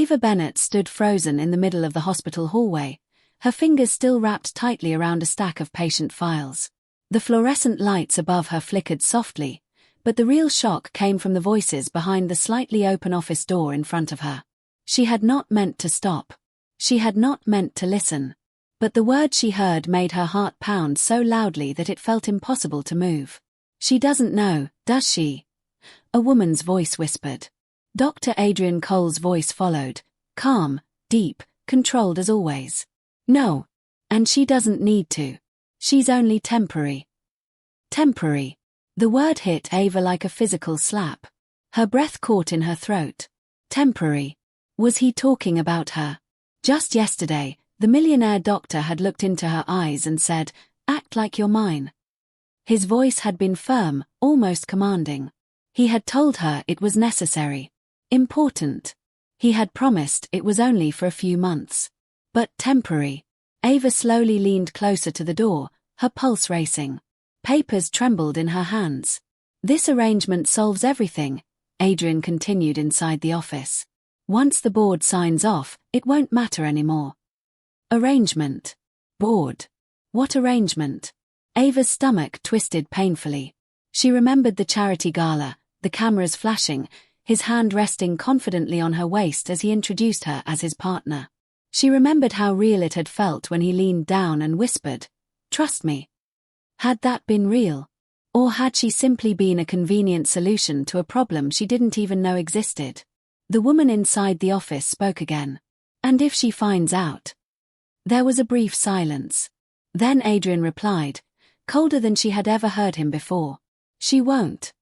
Ava Bennett stood frozen in the middle of the hospital hallway, her fingers still wrapped tightly around a stack of patient files. The fluorescent lights above her flickered softly, but the real shock came from the voices behind the slightly open office door in front of her. She had not meant to stop. She had not meant to listen. But the words she heard made her heart pound so loudly that it felt impossible to move. "She doesn't know, does she?" A woman's voice whispered. Dr. Adrian Cole's voice followed, calm, deep, controlled as always. "No. And she doesn't need to. She's only temporary." Temporary. The word hit Ava like a physical slap. Her breath caught in her throat. Temporary. Was he talking about her? Just yesterday, the millionaire doctor had looked into her eyes and said, "Act like you're mine." His voice had been firm, almost commanding. He had told her it was necessary. Important. He had promised it was only for a few months. But temporary. Ava slowly leaned closer to the door, her pulse racing. Papers trembled in her hands. "This arrangement solves everything," Adrian continued inside the office. "Once the board signs off, it won't matter anymore." Arrangement. Board. What arrangement? Ava's stomach twisted painfully. She remembered the charity gala, the cameras flashing, his hand resting confidently on her waist as he introduced her as his partner. She remembered how real it had felt when he leaned down and whispered, "Trust me." Had that been real? Or had she simply been a convenient solution to a problem she didn't even know existed? The woman inside the office spoke again. "And if she finds out?" There was a brief silence. Then Adrian replied, colder than she had ever heard him before. "She won't."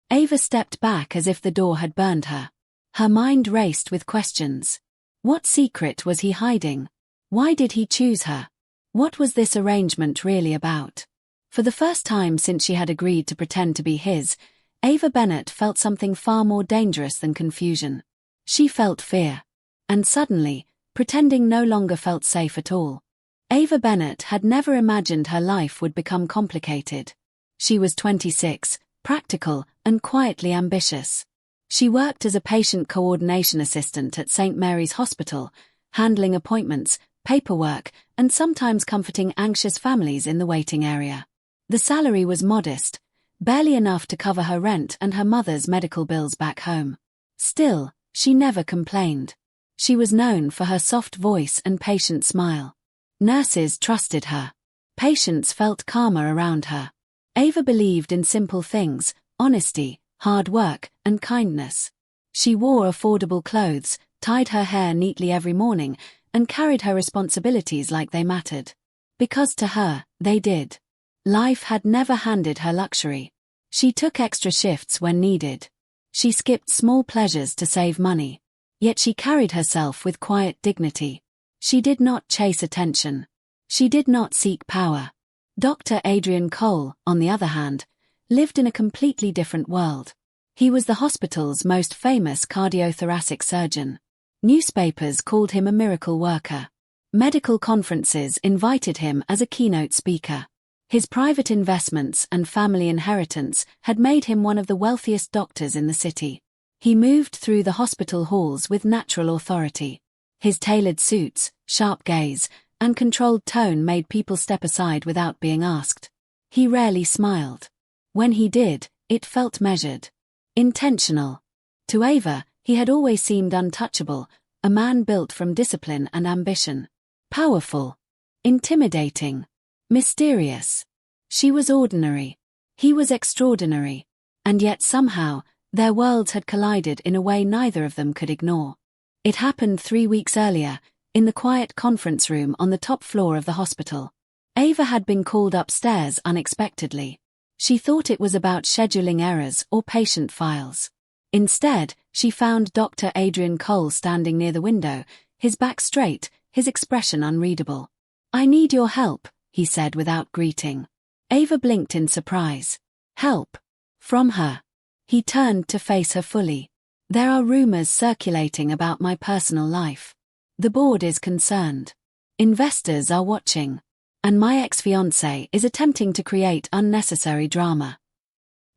Ava stepped back as if the door had burned her. Her mind raced with questions. What secret was he hiding? Why did he choose her? What was this arrangement really about? For the first time since she had agreed to pretend to be his, Ava Bennett felt something far more dangerous than confusion. She felt fear. And suddenly, pretending no longer felt safe at all. Ava Bennett had never imagined her life would become complicated. She was 26, practical, and quietly ambitious. She worked as a patient coordination assistant at St. Mary's Hospital, handling appointments, paperwork, and sometimes comforting anxious families in the waiting area. The salary was modest, barely enough to cover her rent and her mother's medical bills back home. Still, she never complained. She was known for her soft voice and patient smile. Nurses trusted her. Patients felt calmer around her. Ava believed in simple things, honesty, hard work, and kindness. She wore affordable clothes, tied her hair neatly every morning, and carried her responsibilities like they mattered. Because to her, they did. Life had never handed her luxury. She took extra shifts when needed. She skipped small pleasures to save money. Yet she carried herself with quiet dignity. She did not chase attention. She did not seek power. Dr. Adrian Cole, on the other hand, lived in a completely different world. He was the hospital's most famous cardiothoracic surgeon. Newspapers called him a miracle worker. Medical conferences invited him as a keynote speaker. His private investments and family inheritance had made him one of the wealthiest doctors in the city. He moved through the hospital halls with natural authority. His tailored suits, sharp gaze, and controlled tone made people step aside without being asked. He rarely smiled. When he did, it felt measured. Intentional. To Ava, he had always seemed untouchable, a man built from discipline and ambition. Powerful. Intimidating. Mysterious. She was ordinary. He was extraordinary. And yet somehow, their worlds had collided in a way neither of them could ignore. It happened 3 weeks earlier, in the quiet conference room on the top floor of the hospital. Ava had been called upstairs unexpectedly. She thought it was about scheduling errors or patient files. Instead, she found Dr. Adrian Cole standing near the window, his back straight, his expression unreadable. "I need your help," he said without greeting. Ava blinked in surprise. Help? From her? He turned to face her fully. "There are rumors circulating about my personal life. The board is concerned. Investors are watching. And my ex-fiancé is attempting to create unnecessary drama."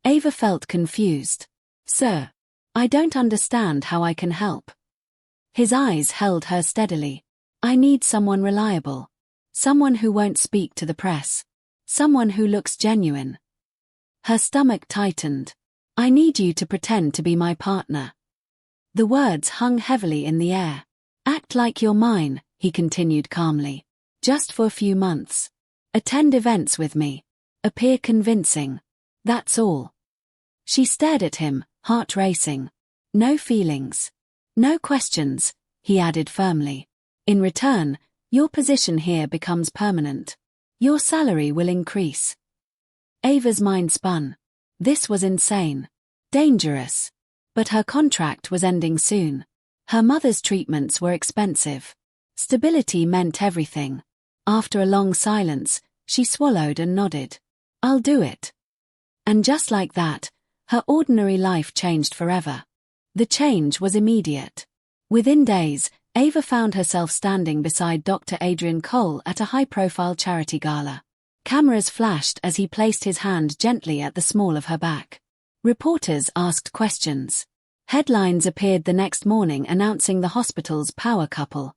Ava felt confused. "Sir, I don't understand how I can help." His eyes held her steadily. I need someone reliable. Someone who won't speak to the press. Someone who looks genuine. Her stomach tightened. I need you to pretend to be my partner. The words hung heavily in the air. Act like you're mine, he continued calmly. Just for a few months. Attend events with me. Appear convincing. That's all. She stared at him, heart racing. No feelings. No questions, he added firmly. In return, your position here becomes permanent. Your salary will increase. Ava's mind spun. This was insane. Dangerous. But her contract was ending soon. Her mother's treatments were expensive. Stability meant everything. After a long silence, she swallowed and nodded. I'll do it. And just like that, her ordinary life changed forever. The change was immediate. Within days, Ava found herself standing beside Dr. Adrian Cole at a high-profile charity gala. Cameras flashed as he placed his hand gently at the small of her back. Reporters asked questions. Headlines appeared the next morning announcing the hospital's power couple.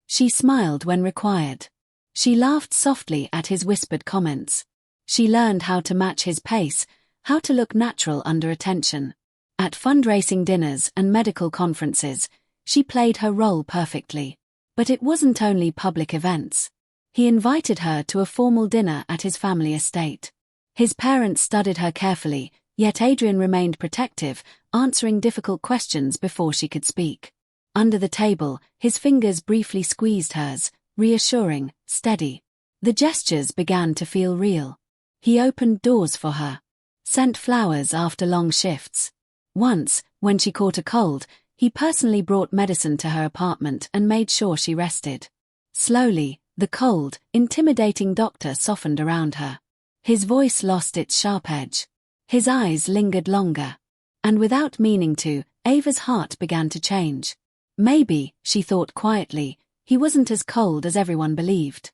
She smiled when required. She laughed softly at his whispered comments. She learned how to match his pace, how to look natural under attention. At fundraising dinners and medical conferences, she played her role perfectly. But it wasn't only public events. He invited her to a formal dinner at his family estate. His parents studied her carefully, yet Adrian remained protective, answering difficult questions before she could speak. Under the table, his fingers briefly squeezed hers, reassuring, steady. The gestures began to feel real. He opened doors for her. Sent flowers after long shifts. Once, when she caught a cold, he personally brought medicine to her apartment and made sure she rested. Slowly, the cold, intimidating doctor softened around her. His voice lost its sharp edge. His eyes lingered longer. And without meaning to, Ava's heart began to change. Maybe, she thought quietly, he wasn't as cold as everyone believed.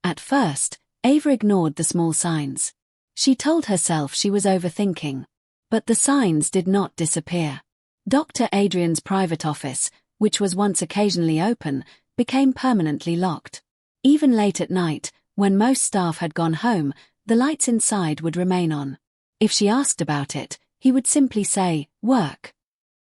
At first, Ava ignored the small signs. She told herself she was overthinking. But the signs did not disappear. Dr. Adrian's private office, which was once occasionally open, became permanently locked. Even late at night, when most staff had gone home, the lights inside would remain on. If she asked about it, he would simply say, work.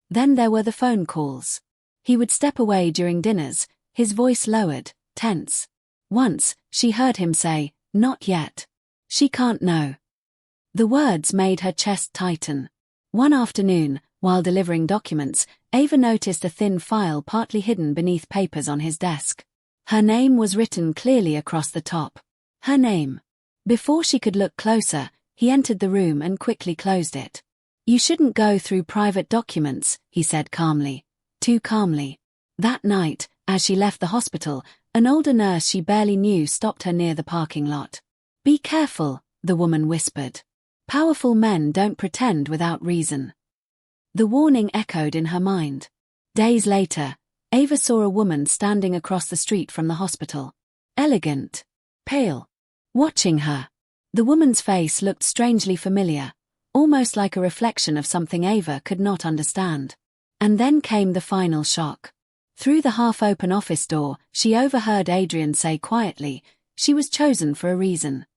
Then there were the phone calls. He would step away during dinners, his voice lowered, tense. Once, she heard him say, not yet. She can't know. The words made her chest tighten. One afternoon, while delivering documents, Ava noticed a thin file partly hidden beneath papers on his desk. Her name was written clearly across the top. Her name. Before she could look closer, he entered the room and quickly closed it. You shouldn't go through private documents, he said calmly. Too calmly. That night, as she left the hospital, an older nurse she barely knew stopped her near the parking lot. Be careful, the woman whispered. Powerful men don't pretend without reason. The warning echoed in her mind. Days later, Ava saw a woman standing across the street from the hospital. Elegant. Pale. Watching her. The woman's face looked strangely familiar, almost like a reflection of something Ava could not understand. And then came the final shock. Through the half-open office door, she overheard Adrian say quietly, she was chosen for a reason.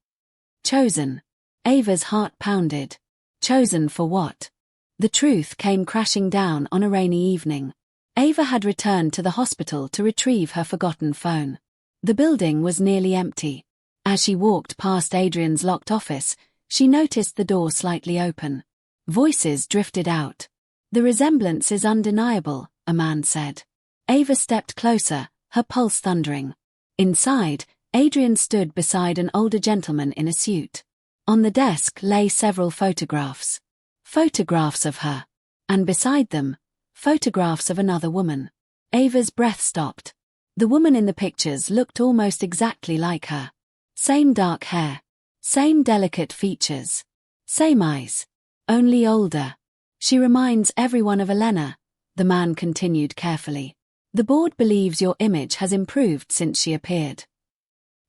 Chosen. Ava's heart pounded. Chosen for what? The truth came crashing down on a rainy evening. Ava had returned to the hospital to retrieve her forgotten phone. The building was nearly empty. As she walked past Adrian's locked office, she noticed the door slightly open. Voices drifted out. The resemblance is undeniable, a man said. Ava stepped closer, her pulse thundering. Inside, Adrian stood beside an older gentleman in a suit. On the desk lay several photographs. Photographs of her. And beside them, photographs of another woman. Ava's breath stopped. The woman in the pictures looked almost exactly like her. Same dark hair. Same delicate features. Same eyes. Only older. She reminds everyone of Elena, the man continued carefully. The board believes your image has improved since she appeared.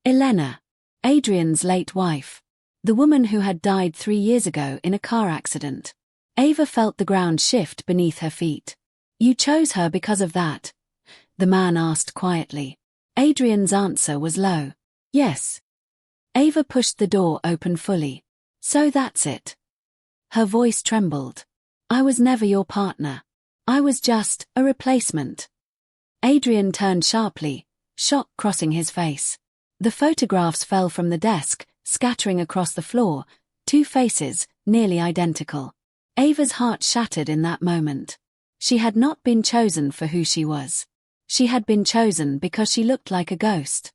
Elena. Adrian's late wife. The woman who had died 3 years ago in a car accident. Ava felt the ground shift beneath her feet. You chose her because of that, the man asked quietly. Adrian's answer was low. Yes. Ava pushed the door open fully. So that's it. Her voice trembled. I was never your partner. I was just a replacement. Adrian turned sharply, shock crossing his face. The photographs fell from the desk, scattering across the floor, 2 faces, nearly identical. Ava's heart shattered in that moment. She had not been chosen for who she was. She had been chosen because she looked like a ghost.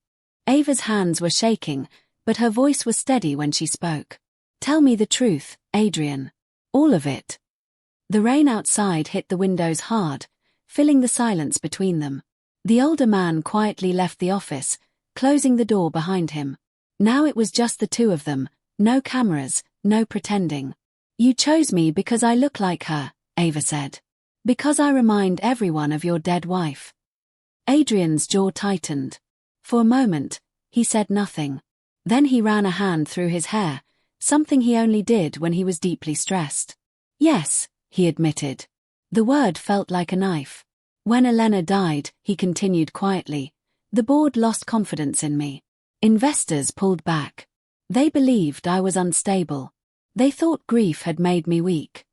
Ava's hands were shaking, but her voice was steady when she spoke. Tell me the truth, Adrian. All of it. The rain outside hit the windows hard, filling the silence between them. The older man quietly left the office, closing the door behind him. Now it was just the 2 of them, no cameras, no pretending. You chose me because I look like her, Ava said. Because I remind everyone of your dead wife. Adrian's jaw tightened. For a moment, he said nothing. Then he ran a hand through his hair, something he only did when he was deeply stressed. Yes, he admitted. The word felt like a knife. When Elena died, he continued quietly, the board lost confidence in me. Investors pulled back. They believed I was unstable. They thought grief had made me weak.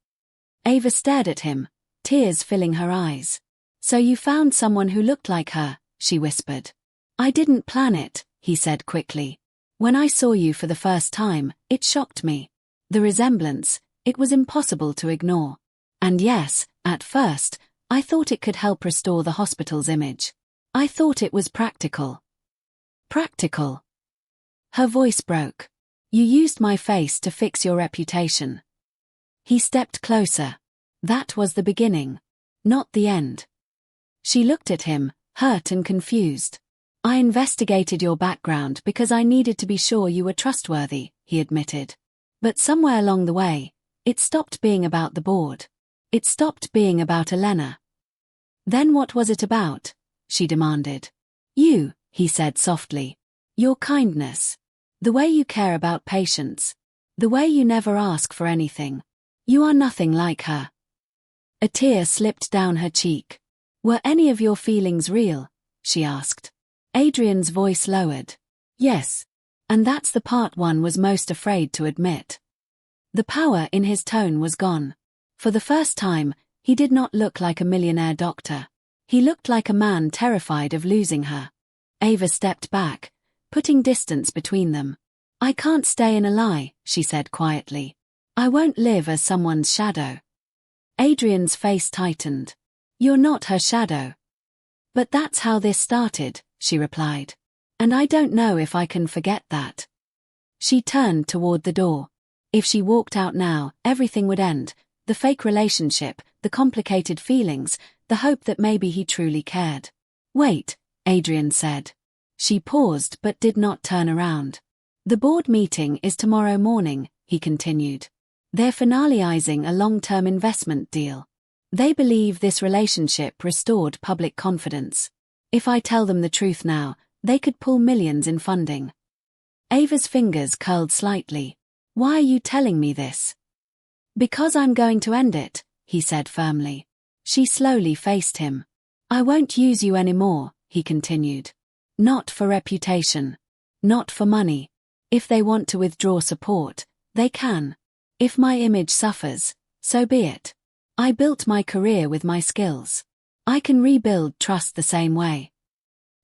Ava stared at him, tears filling her eyes. So you found someone who looked like her, she whispered. I didn't plan it, he said quickly. When I saw you for the first time, it shocked me. The resemblance, it was impossible to ignore. And yes, at first, I thought it could help restore the hospital's image. I thought it was practical. Practical. Her voice broke. You used my face to fix your reputation. He stepped closer. That was the beginning, not the end. She looked at him, hurt and confused. I investigated your background because I needed to be sure you were trustworthy, he admitted. But somewhere along the way, it stopped being about the board. It stopped being about Elena. Then what was it about? She demanded. You, he said softly. Your kindness. The way you care about patients. The way you never ask for anything. You are nothing like her. A tear slipped down her cheek. Were any of your feelings real? She asked. Adrian's voice lowered. Yes. And that's the part one was most afraid to admit. The power in his tone was gone. For the first time, he did not look like a millionaire doctor. He looked like a man terrified of losing her. Ava stepped back, putting distance between them. I can't stay in a lie, she said quietly. I won't live as someone's shadow. Adrian's face tightened. You're not her shadow. But that's how this started, she replied. And I don't know if I can forget that. She turned toward the door. If she walked out now, everything would end. The fake relationship, the complicated feelings, the hope that maybe he truly cared. Wait, Adrian said. She paused but did not turn around. The board meeting is tomorrow morning, he continued. They're finalizing a long-term investment deal. They believe this relationship restored public confidence. If I tell them the truth now, they could pull millions in funding. Ava's fingers curled slightly. Why are you telling me this? Because I'm going to end it, he said firmly. She slowly faced him. I won't use you anymore, he continued. Not for reputation. Not for money. If they want to withdraw support, they can. If my image suffers, so be it. I built my career with my skills. I can rebuild trust the same way.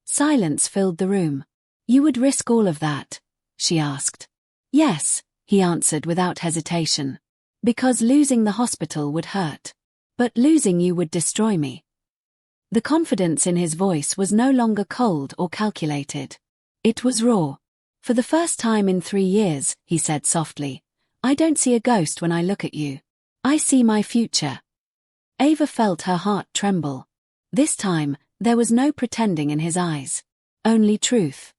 Silence filled the room. You would risk all of that? She asked. Yes, he answered without hesitation. Because losing the hospital would hurt. But losing you would destroy me. The confidence in his voice was no longer cold or calculated. It was raw. For the first time in 3 years, he said softly, I don't see a ghost when I look at you. I see my future. Ava felt her heart tremble. This time, there was no pretending in his eyes. Only truth.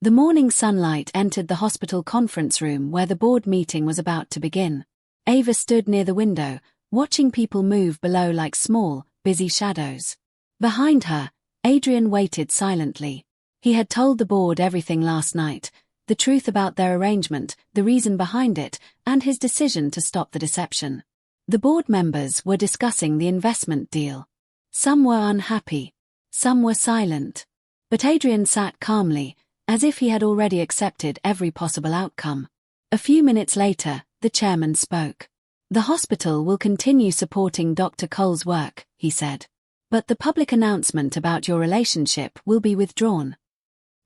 The morning sunlight entered the hospital conference room where the board meeting was about to begin. Ava stood near the window, watching people move below like small, busy shadows. Behind her, Adrian waited silently. He had told the board everything last night, the truth about their arrangement, the reason behind it, and his decision to stop the deception. The board members were discussing the investment deal. Some were unhappy. Some were silent. But Adrian sat calmly, as if he had already accepted every possible outcome. A few minutes later, the chairman spoke. "The hospital will continue supporting Dr. Cole's work," he said. "But the public announcement about your relationship will be withdrawn."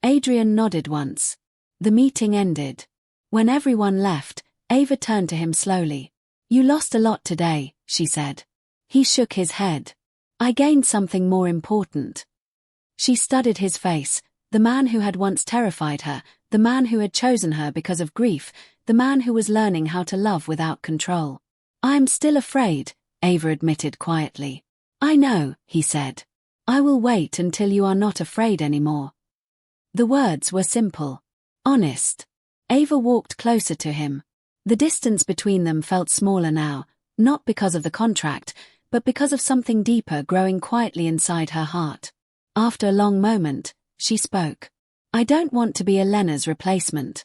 Adrian nodded once. The meeting ended. When everyone left, Ava turned to him slowly. "You lost a lot today," she said. He shook his head. "I gained something more important." She studied his face, the man who had once terrified her, the man who had chosen her because of grief, the man who was learning how to love without control. "I'm still afraid," Ava admitted quietly. "I know," he said. "I will wait until you are not afraid anymore." The words were simple. Honest. Ava walked closer to him. The distance between them felt smaller now, not because of the contract, but because of something deeper growing quietly inside her heart. After a long moment, she spoke. "I don't want to be Elena's replacement."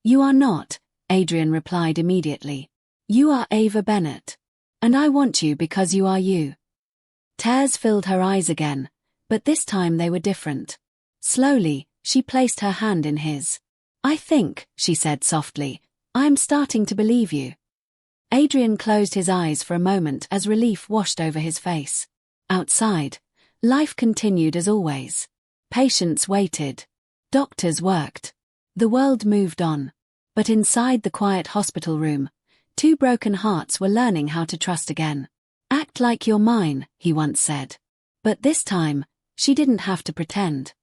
"You are not," Adrian replied immediately. "You are Ava Bennett. And I want you because you are you." Tears filled her eyes again, but this time they were different. Slowly, she placed her hand in his. "I think," she said softly, "I am starting to believe you." Adrian closed his eyes for a moment as relief washed over his face. Outside, life continued as always. Patients waited. Doctors worked. The world moved on. But inside the quiet hospital room, two broken hearts were learning how to trust again. "Act like you're mine," he once said. But this time, she didn't have to pretend.